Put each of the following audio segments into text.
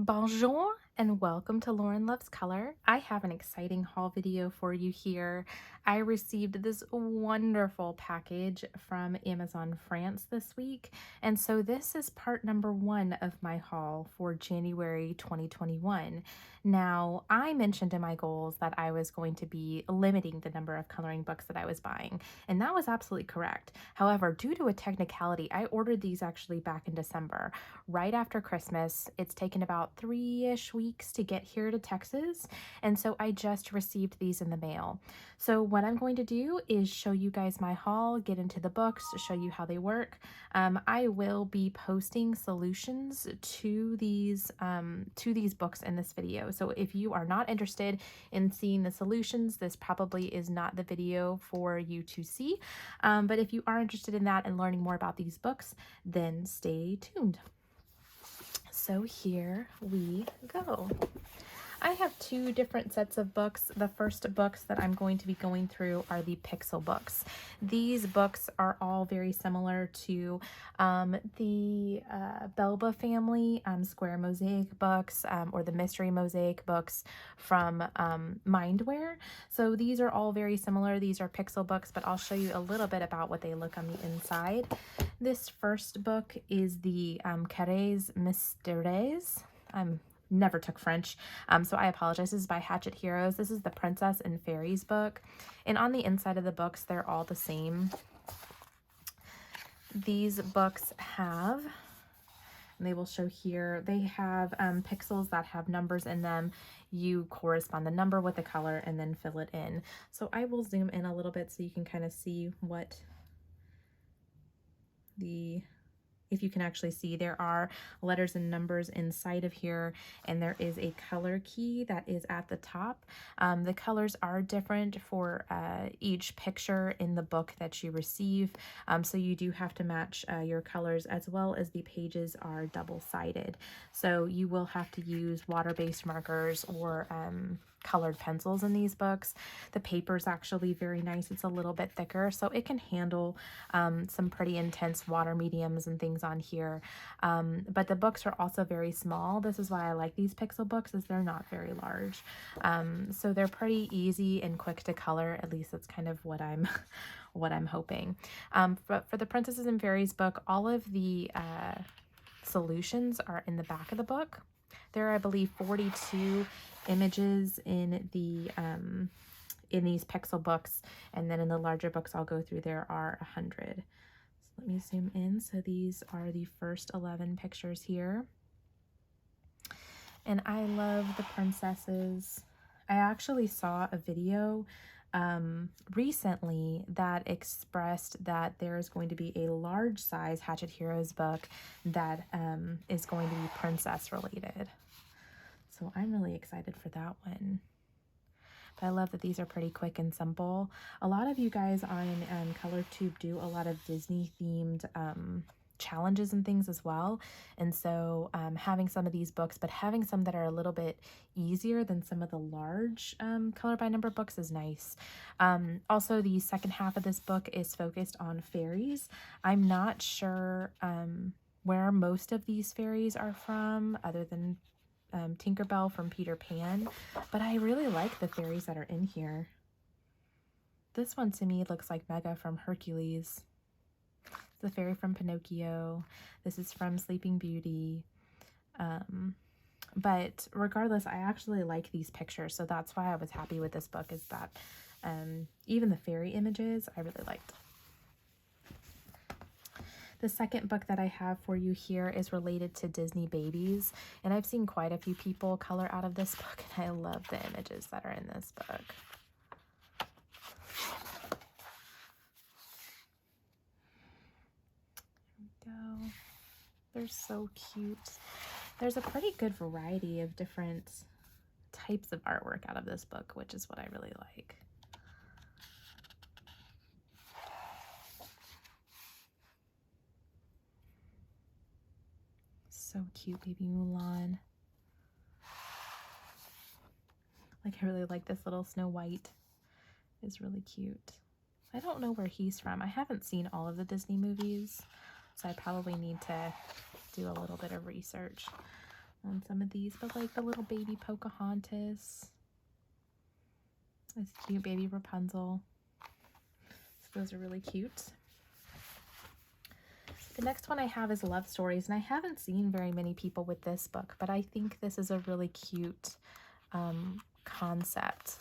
Bonjour and welcome to Lauren Loves Color. I have an exciting haul video for you here. I received this wonderful package from Amazon France this week, and so this is part number 1 of my haul for January 2021. Now, I mentioned in my goals that I was going to be limiting the number of coloring books that I was buying, and that was absolutely correct. However, due to a technicality, I ordered these actually back in December, right after Christmas. It's taken about 3-ish weeks to get here to Texas, and so I just received these in the mail. So what I'm going to do is show you guys my haul, get into the books, show you how they work. I will be posting solutions to these books in this video. So if you are not interested in seeing the solutions, this probably is not the video for you to see. But if you are interested in that and learning more about these books, then stay tuned. So here we go. I have 2 different sets of books. The first books that I'm going to be going through are the Pixel books. These books are all very similar to the Belba family square mosaic books or the mystery mosaic books from Mindware. So these are all very similar. These are Pixel books, but I'll show you a little bit about what they look on the inside. This first book is the Cercles Mysteres. Never took French, so I apologize. This is by Hachette Heroes. This is the Princess and Fairies book, and on the inside of the books, they're all the same. These books have, and they will show here, they have pixels that have numbers in them. You correspond the number with the color and then fill it in. So I will zoom in a little bit so you can kind of see what if you can actually see, there are letters and numbers inside of here, and there is a color key that is at the top. The colors are different for each picture in the book that you receive, so you do have to match your colors, as well as the pages are double-sided. So you will have to use water-based markers or colored pencils in these books. The paper is actually very nice. It's a little bit thicker, so it can handle some pretty intense water mediums and things on here. But the books are also very small. This is why I like these Pixel books, is they're not very large. So they're pretty easy and quick to color. At least that's kind of what I'm hoping. But for the Princesses and Fairies book, all of the solutions are in the back of the book. There are, I believe, 42 images in the in these Pixel books, and then in the larger books I'll go through, there are 100. So let me zoom in. So these are the first 11 pictures here, and I love the princesses. I actually saw a video recently that expressed that there is going to be a large size Hachette Heroes book that is going to be princess related. So I'm really excited for that one. But I love that these are pretty quick and simple. A lot of you guys on ColorTube do a lot of Disney themed challenges and things as well. And so having some of these books, but having some that are a little bit easier than some of the large color by number books is nice. Also, the second half of this book is focused on fairies. I'm not sure where most of these fairies are from, other than Tinkerbell from Peter Pan, but I really like the fairies that are in here. This one to me looks like Mega from Hercules. The fairy from Pinocchio. This is from Sleeping Beauty. But regardless, I actually like these pictures, so that's why I was happy with this book, is that even the fairy images I really liked. The second book that I have for you here is related to Disney babies, and I've seen quite a few people color out of this book, and I love the images that are in this book. There we go. They're so cute. There's a pretty good variety of different types of artwork out of this book, which is what I really like. So cute, baby Mulan. Like, I really like this little Snow White. It's really cute. I don't know where he's from. I haven't seen all of the Disney movies, so I probably need to do a little bit of research. on some of these, but like the little baby Pocahontas, this cute baby Rapunzel. So those are really cute. The next one I have is Love Stories, and I haven't seen very many people with this book, but I think this is a really cute concept.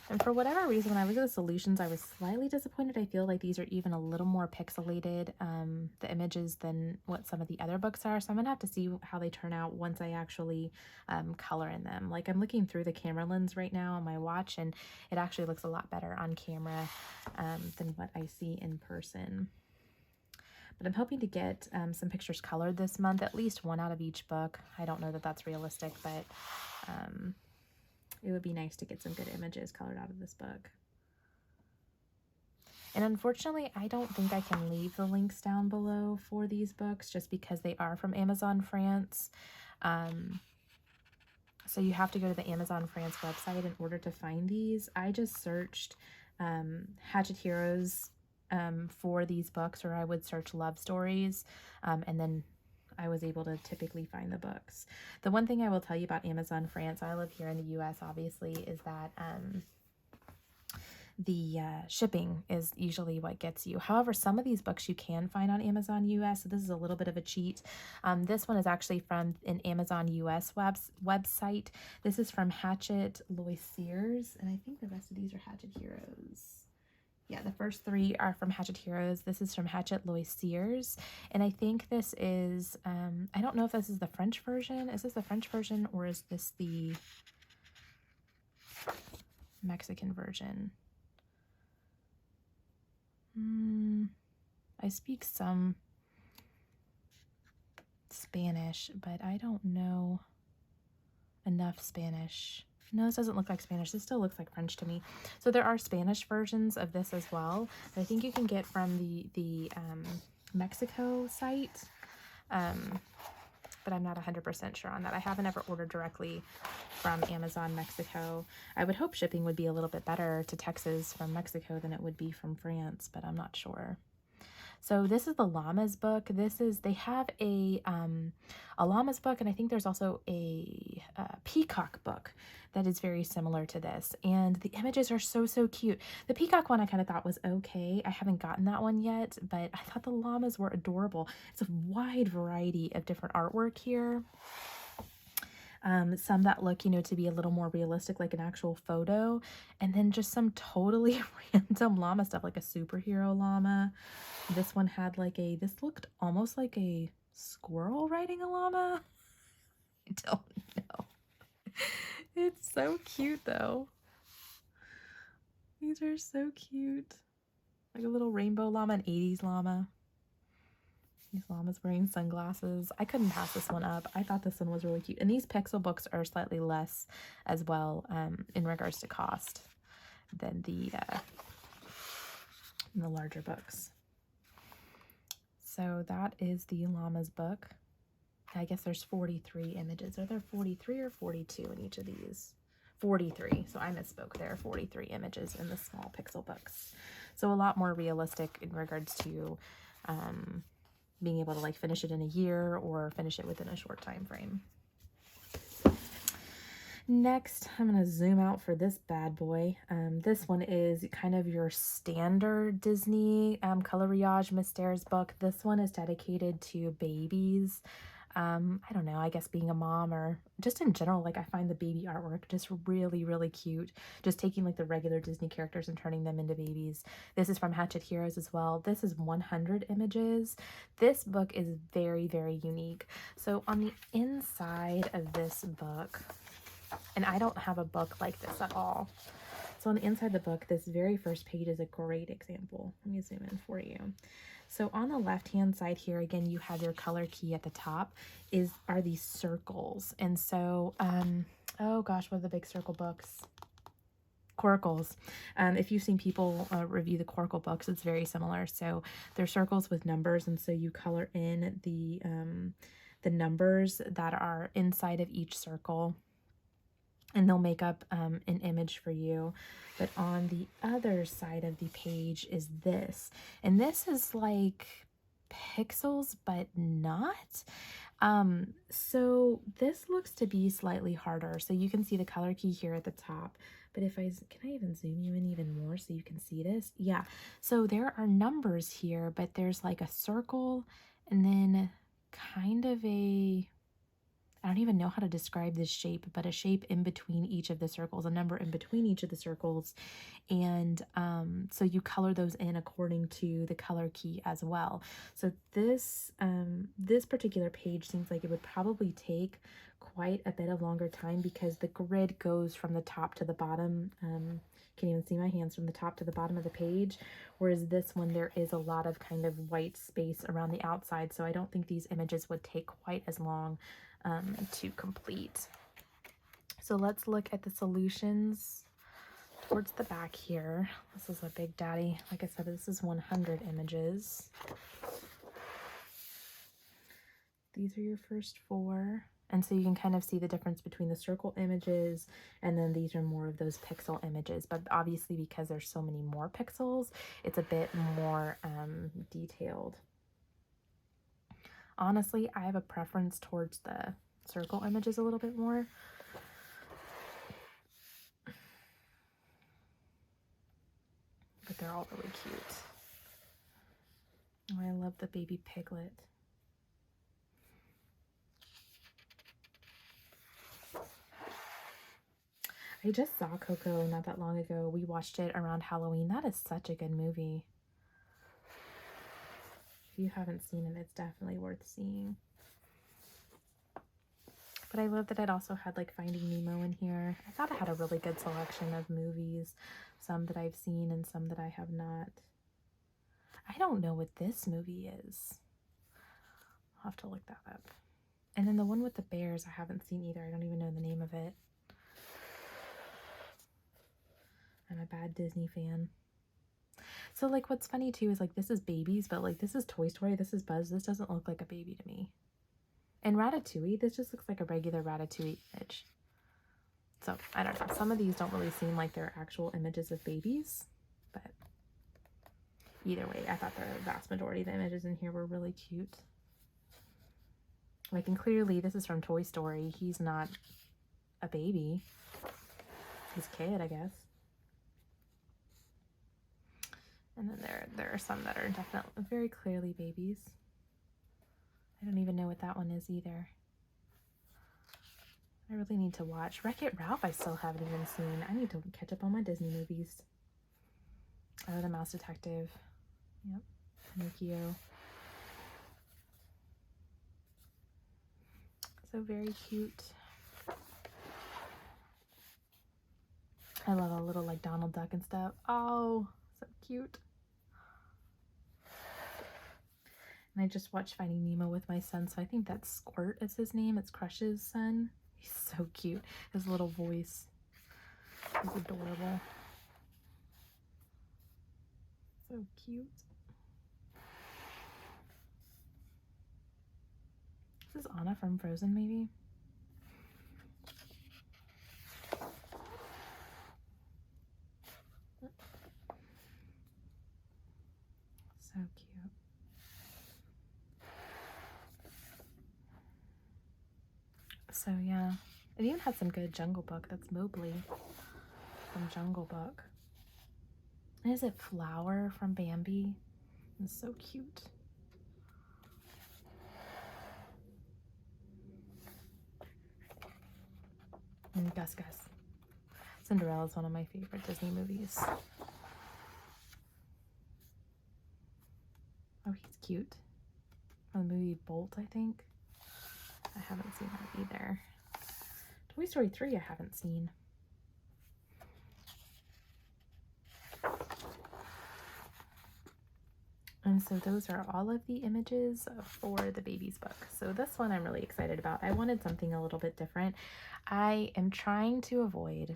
And for whatever reason, when I look at the solutions, I was slightly disappointed. I feel like these are even a little more pixelated, the images, than what some of the other books are. So I'm gonna have to see how they turn out once I actually color in them. Like, I'm looking through the camera lens right now on my watch, and it actually looks a lot better on camera than what I see in person. But I'm hoping to get some pictures colored this month, at least one out of each book. I don't know that that's realistic, but it would be nice to get some good images colored out of this book. And unfortunately, I don't think I can leave the links down below for these books just because they are from Amazon France. So you have to go to the Amazon France website in order to find these. I just searched Hachette Heroes for these books, or I would search Love Stories, and then I was able to typically find the books. The one thing I will tell you about Amazon France, I live here in the US obviously, is that the shipping is usually what gets you. However, some of these books you can find on Amazon US, so this is a little bit of a cheat. This one is actually from an Amazon US website. This is from Hachette Loisirs, and I think the rest of these are Hachette Heroes. Yeah, the first three are from Hachette Heroes. This is from Hachette Loisirs. And I think this is, I don't know if this is the French version. Is this the French version, or is this the Mexican version? I speak some Spanish, but I don't know enough Spanish. No, this doesn't look like Spanish. This still looks like French to me. So there are Spanish versions of this as well, that I think you can get from the Mexico site, but I'm not 100% sure on that. I haven't ever ordered directly from Amazon Mexico. I would hope shipping would be a little bit better to Texas from Mexico than it would be from France, but I'm not sure. So this is the Llamas book. They have a Llamas book, and I think there's also a peacock book that is very similar to this. And the images are so, so cute. The peacock one I kind of thought was okay. I haven't gotten that one yet, but I thought the llamas were adorable. It's a wide variety of different artwork here. Some that look, to be a little more realistic, like an actual photo, and then just some totally random llama stuff, like a superhero llama. This one had this looked almost like a squirrel riding a llama. I don't know. It's so cute though. These are so cute. Like a little rainbow llama, an 80s llama. These llamas wearing sunglasses. I couldn't pass this one up. I thought this one was really cute. And these pixel books are slightly less as well in regards to cost than the larger books. So that is the Llamas book. I guess there's 43 images. Are there 43 or 42 in each of these? 43. So I misspoke there. 43 images in the small pixel books. So a lot more realistic in regards to being able to finish it in a year or finish it within a short time frame. Next, I'm going to zoom out for this bad boy. This one is kind of your standard Disney coloriage Mysteres book. This one is dedicated to babies. I don't know, I guess being a mom, or just in general, I find the baby artwork just really, really cute. Just taking the regular Disney characters and turning them into babies. This is from Hachette Heroes as well. This is 100 images. This book is very, very unique. So on the inside of this book, and I don't have a book like this at all. So on the inside of the book, this very first page is a great example. Let me zoom in for you. So on the left-hand side here, again, you have your color key at the top, are these circles. And so, oh gosh, what are the big circle books? Cercles. If you've seen people review the Cercle books, it's very similar. So they're circles with numbers, and so you color in the numbers that are inside of each circle, and they'll make up an image for you. But on the other side of the page is this. And this is pixels, but not. So this looks to be slightly harder. So you can see the color key here at the top. But if can I even zoom you in even more so you can see this? Yeah. So there are numbers here, but there's like a circle and then kind of I don't even know how to describe this shape, but a shape in between each of the circles, a number in between each of the circles. And so you color those in according to the color key as well. So this particular page seems like it would probably take quite a bit of longer time because the grid goes from the top to the bottom. Can't even see my hands, from the top to the bottom of the page, whereas this one there is a lot of kind of white space around the outside, so I don't think these images would take quite as long to complete. So let's look at the solutions towards the back here. This is a big daddy. Like I said, this is 100 images. These are your first 4. And so you can kind of see the difference between the circle images and then these are more of those pixel images. But obviously because there's so many more pixels, it's a bit more detailed. Honestly, I have a preference towards the circle images a little bit more. But they're all really cute. Oh, I love the baby piglet. I just saw Coco not that long ago. We watched it around Halloween. That is such a good movie. If you haven't seen it, it's definitely worth seeing. But I love that it also had like Finding Nemo in here. I thought it had a really good selection of movies. Some that I've seen and some that I have not. I don't know what this movie is. I'll have to look that up. And then the one with the bears I haven't seen either. I don't even know the name of it. I'm a bad Disney fan. So like what's funny too is like this is babies, but like this is Toy Story, this is Buzz. This doesn't look like a baby to me. And Ratatouille, this just looks like a regular Ratatouille image. So I don't know. Some of these don't really seem like they're actual images of babies, but either way, I thought the vast majority of the images in here were really cute. Like, and clearly this is from Toy Story. He's not a baby. He's a kid, I guess. And then there are some that are definitely very clearly babies. I don't even know what that one is either. I really need to watch Wreck-It Ralph. I still haven't even seen. I need to catch up on my Disney movies. Oh, The Mouse Detective. Yep. Pinocchio. So very cute. I love a little like Donald Duck and stuff. Oh, so cute. And I just watched Finding Nemo with my son, so I think that Squirt is his name. It's Crush's son. He's so cute. His little voice is adorable. So cute. This is Anna from Frozen, maybe? So cute. So yeah, it even had some good Jungle Book. That's Mowgli from Jungle Book. And is it Flower from Bambi? It's so cute. And Gus Gus. Cinderella is one of my favorite Disney movies. Oh, he's cute. From the movie Bolt, I think. I haven't seen that either. Toy Story 3 I haven't seen. And so those are all of the images for the baby's book. So this one I'm really excited about. I wanted something a little bit different. I am trying to avoid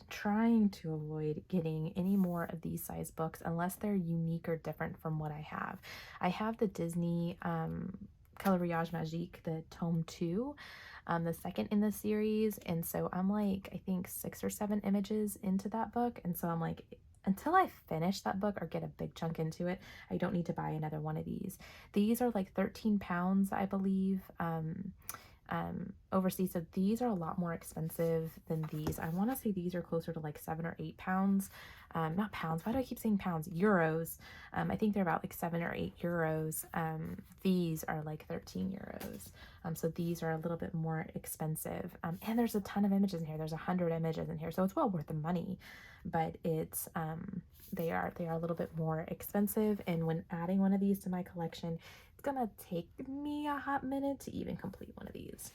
getting any more of these size books unless they're unique or different from what I have. I have the Disney Coloriage Magique, the Tome 2, the second in the series. And so I'm like, I think 6 or 7 images into that book. And so I'm like, until I finish that book or get a big chunk into it, I don't need to buy another one of these. These are like 13 pounds, I believe, overseas. So these are a lot more expensive than these. I want to say these are closer to like 7 or 8 pounds. Not pounds. Why do I keep saying pounds? Euros. I think they're about like 7 or 8 euros. These are like 13 euros. So these are a little bit more expensive. And there's a ton of images in here. There's 100 images in here. So it's well worth the money, but it's, they are a little bit more expensive. And when adding one of these to my collection, it's gonna take me a hot minute to even complete one of these.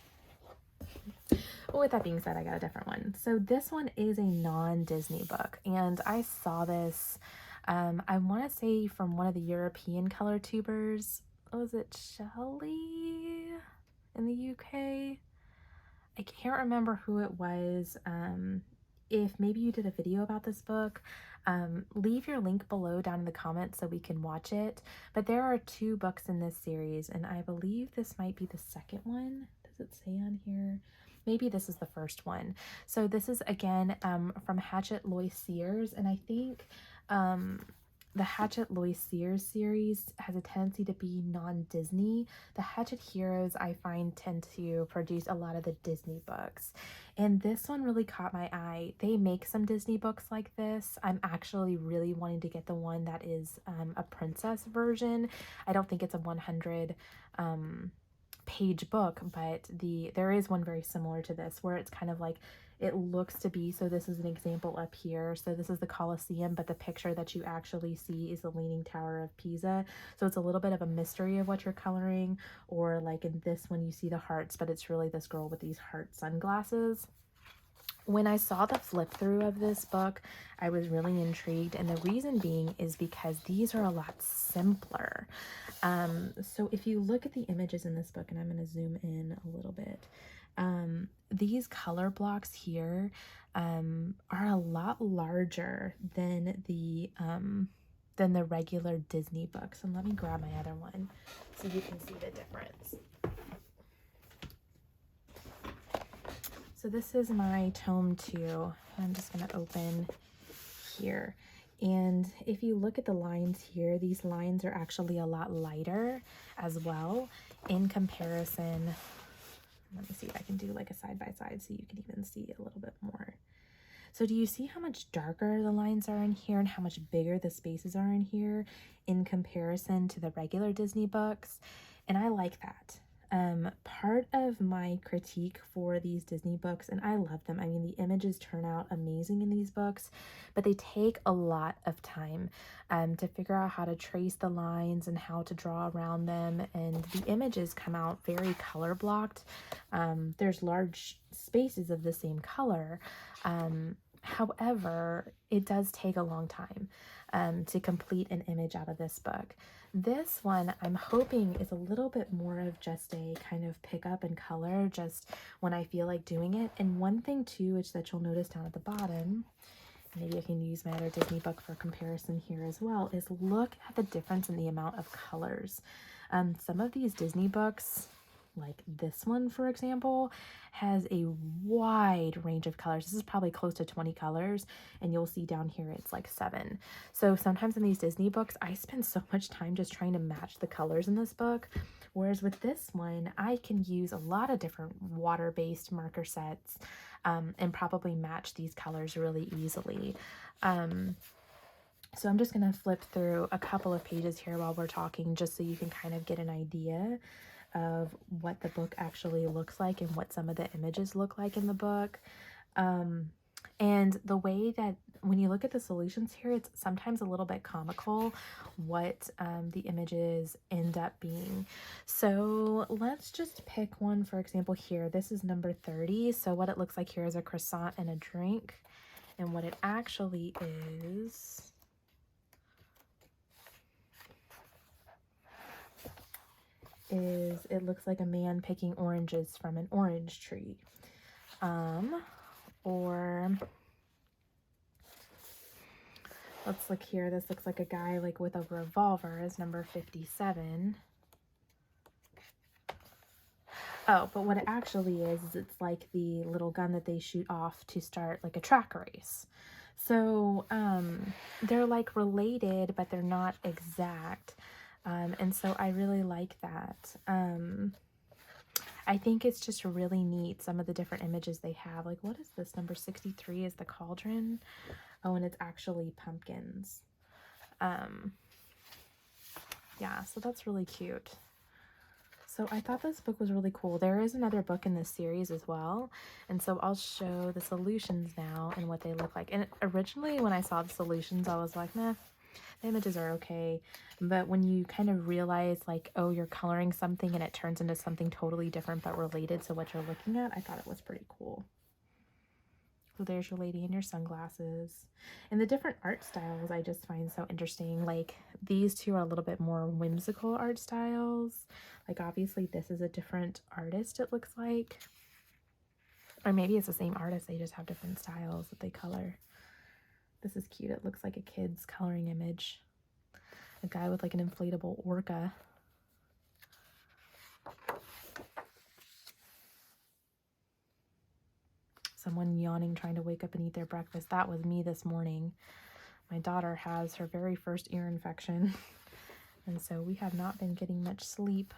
But with that being said, I got a different one. So this one is a non-Disney book, and I saw this, I want to say from one of the European color tubers. Was it Shelley in the UK? I can't remember who it was. If maybe you did a video about this book, leave your link below down in the comments so we can watch it. But there are 2 books in this series, and I believe this might be the second one. Does it say on here? Maybe this is the first one. So this is again from Hachette Loisirs, and I think the Hachette Loisirs series has a tendency to be non-Disney. The Hachette Heroes, I find, tend to produce a lot of the Disney books. And this one really caught my eye. They make some Disney books like this. I'm actually really wanting to get the one that is a princess version. I don't think it's a 100 page book, but there is one very similar to this where it's kind of like, it looks to be, so this is an example up here. So this is the Colosseum, but the picture that you actually see is the Leaning Tower of Pisa. So it's a little bit of a mystery of what you're coloring, or like in this one you see the hearts, but it's really this girl with these heart sunglasses. When I saw the flip through of this book, I was really intrigued, and the reason being is because these are a lot simpler. So if you look at the images in this book, and I'm going to zoom in a little bit, these color blocks here are a lot larger than the regular Disney books. And let me grab my other one so you can see the difference. So this is my tome 2. I'm just going to open here. And if you look at the lines here, these lines are actually a lot lighter as well in comparison. Let me see if I can do like a side by side so you can even see a little bit more. So do you see how much darker the lines are in here and how much bigger the spaces are in here in comparison to the regular Disney books? And I like that. Part of my critique for these Disney books, and I love them, I mean, the images turn out amazing in these books, but they take a lot of time to figure out how to trace the lines and how to draw around them, and the images come out very color blocked. There's large spaces of the same color. However, it does take a long time to complete an image out of this book. This one, I'm hoping, is a little bit more of just a kind of pick up and color just when I feel like doing it. And one thing too, which that you'll notice down at the bottom, maybe I can use my other Disney book for comparison here as well, is look at the difference in the amount of colors. Some of these Disney books, like this one, for example, has a wide range of colors. This is probably close to 20 colors, and you'll see down here it's like 7. So sometimes in these Disney books, I spend so much time just trying to match the colors in this book. Whereas with this one, I can use a lot of different water-based marker sets and probably match these colors really easily. So I'm just going to flip through a couple of pages here while we're talking, just so you can kind of get an idea of what the book actually looks like and what some of the images look like in the book. And the way that when you look at the solutions here, it's sometimes a little bit comical what the images end up being. So let's just pick one, for example, here. This is number 30. So what it looks like here is a croissant and a drink. And what it actually is it looks like a man picking oranges from an orange tree. Or let's look here. This looks like a guy like with a revolver as number 57. Oh, but what it actually is it's like the little gun that they shoot off to start like a track race. So they're like related, but they're not exact. And so I really like that. I think it's just really neat, some of the different images they have. Like, what is this? Number 63 is the cauldron. Oh, and it's actually pumpkins. Yeah, so that's really cute. So I thought this book was really cool. There is another book in this series as well. And so I'll show the solutions now and what they look like. And originally when I saw the solutions, I was like, nah, the images are okay. But when you kind of realize like, oh, you're coloring something and it turns into something totally different but related to what you're looking at, I thought it was pretty cool. So there's your lady in your sunglasses. And the different art styles I just find so interesting. Like these two are a little bit more whimsical art styles. Like obviously this is a different artist, it looks like. Or maybe it's the same artist, they just have different styles that they color. This is cute. It looks like a kid's coloring image. A guy with like an inflatable orca. Someone yawning trying to wake up and eat their breakfast. That was me this morning. My daughter has her very first ear infection. And so we have not been getting much sleep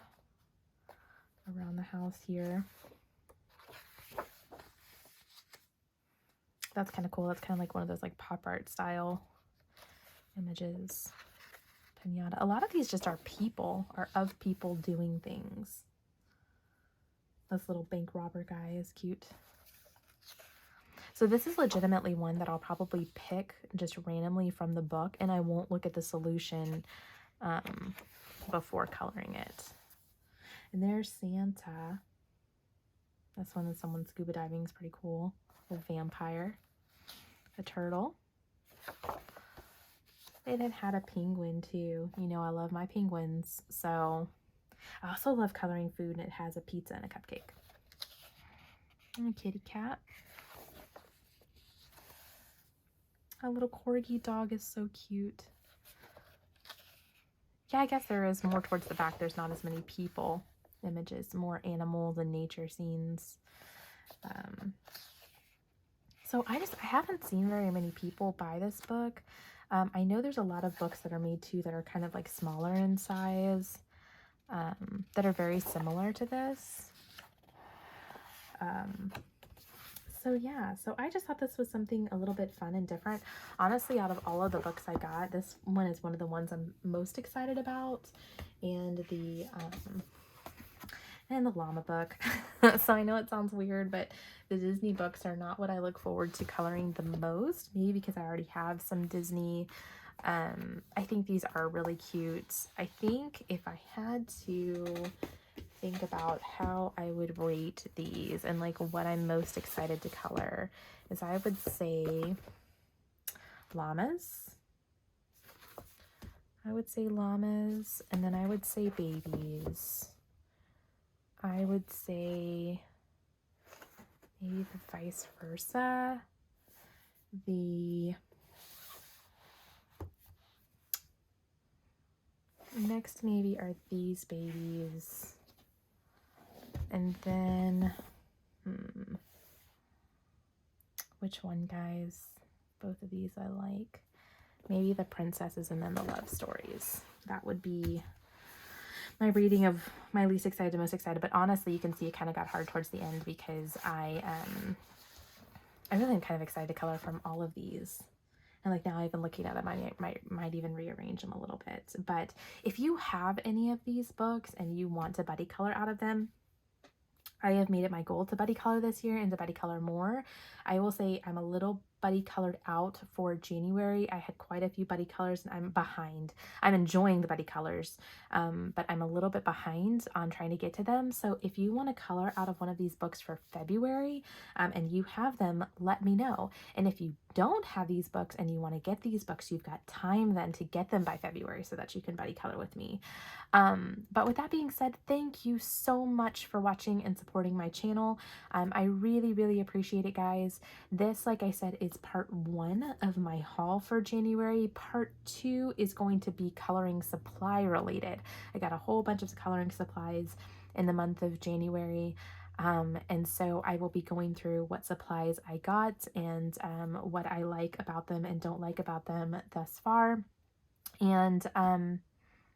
around the house here. That's kind of cool. That's kind of like one of those like pop art style images. Pinata. A lot of these just are people, are of people doing things. This little bank robber guy is cute. So this is legitimately one that I'll probably pick just randomly from the book, and I won't look at the solution before coloring it. And there's Santa. That's one that someone scuba diving is pretty cool. A vampire. A turtle. They then had a penguin too. You know, I love my penguins. So I also love coloring food, and it has a pizza and a cupcake. And a kitty cat. A little corgi dog is so cute. Yeah, I guess there is more towards the back. There's not as many people images, more animals and nature scenes. So I haven't seen very many people buy this book. I know there's a lot of books that are made too that are kind of like smaller in size, that are very similar to this. So yeah, so I just thought this was something a little bit fun and different. Honestly, out of all of the books I got, this one is one of the ones I'm most excited about. And the llama book. So I know it sounds weird, but the Disney books are not what I look forward to coloring the most. Maybe because I already have some Disney. I think these are really cute. I think if I had to think about how I would rate these and like what I'm most excited to color, is I would say llamas. I would say llamas, and then I would say babies. I would say maybe the vice versa. The next maybe are these babies. And then, which one, guys? Both of these I like. Maybe the princesses and then the love stories. That would be my rating of my least excited to most excited. But honestly, you can see it kind of got hard towards the end because I really am kind of excited to color from all of these. And like now even looking at them, I might even rearrange them a little bit. But if you have any of these books and you want to buddy color out of them, I have made it my goal to buddy color this year and to buddy color more. I will say I'm a little buddy colored out for January. I had quite a few buddy colors and I'm behind. I'm enjoying the buddy colors, but I'm a little bit behind on trying to get to them. So if you want to color out of one of these books for February and you have them, let me know. And if you don't have these books and you want to get these books, you've got time then to get them by February so that you can buddy color with me. But with that being said, thank you so much for watching and supporting my channel. I really, really appreciate it, guys. This, like I said, is part 1 of my haul for January. Part 2 is going to be coloring supply related. I got a whole bunch of coloring supplies in the month of January. And so I will be going through what supplies I got and what I like about them and don't like about them thus far. And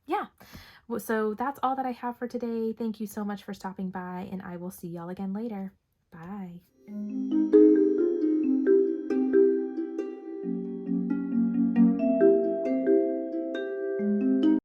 yeah, so that's all that I have for today. Thank you so much for stopping by, and I will see y'all again later. Bye.